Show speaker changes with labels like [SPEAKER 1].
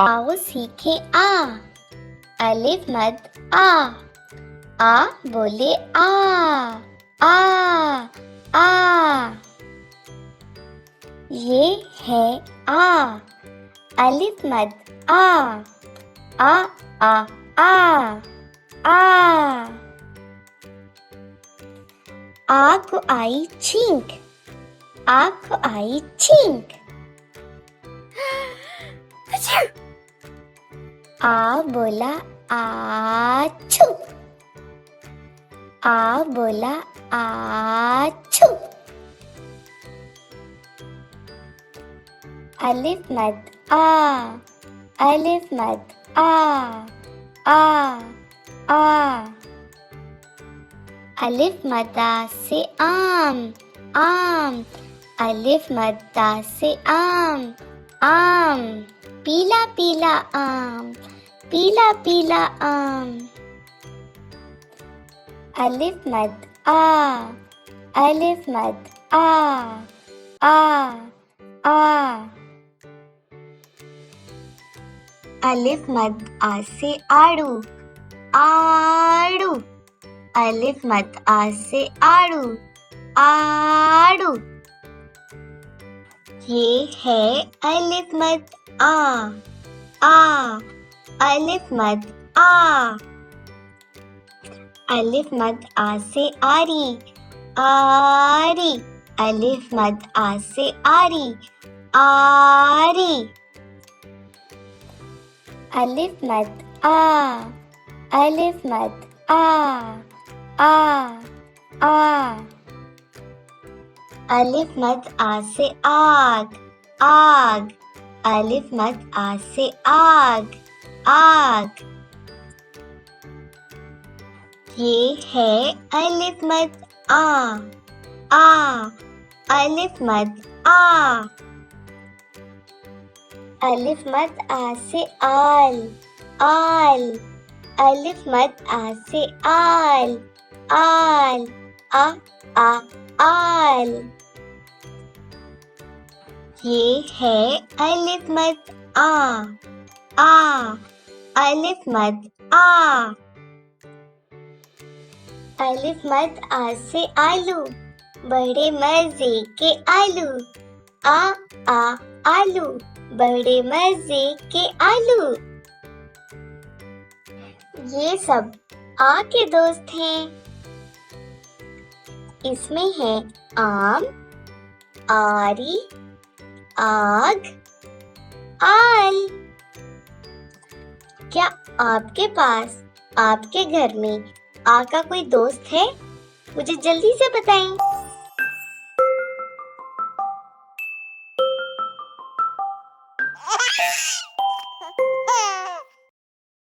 [SPEAKER 1] आओ सीखे आ। अलिफ मद आ बोले आ आ। ये है आ। अलिफ मद आ आ आ आ। आ को आई छींक, आ को आई छींक। आ बोला आछू, आ बोला आछू। अलिफ मद आ, अलिफ मद आ आ। अलिफ मद्दा से आम, आम। अलिफ मद्दा से आम, आम। पीला पीला आम, पीला पीला आम। अलिफ मद आ, अलिफ मद आ आ। अलिफ मद आ से आड़ू, आड़ू। अलिफ मद आ से आड़ू, आड़ू। ये है अलिफ मद आ। अलिफ मद आ। अलिफ मद आ से आरी, आरी। अलिफ मद आ से आरी, आरी। अलिफ मद आ, अलिफ मद आ आ। अलिफ मद आ से आग, आग। अलिफ मद आ से आग, आग। ये है अलिफ मद आ। अलिफ मद आ। अलिफ मद आ से आल, आल। अलिफ मद आ से आल, आल। आ आल। ये है अलिफ मद आ। अलिफ मद आ। अलिफ मद आ से आलू, बड़े मजे के आलू। आ आलू, बड़े मजे के आलू। ये सब आ के दोस्त हैं। इसमें है आम, आरी, आग, आल। क्या आपके पास, आपके घर में आ का कोई दोस्त है? मुझे जल्दी से बताएं।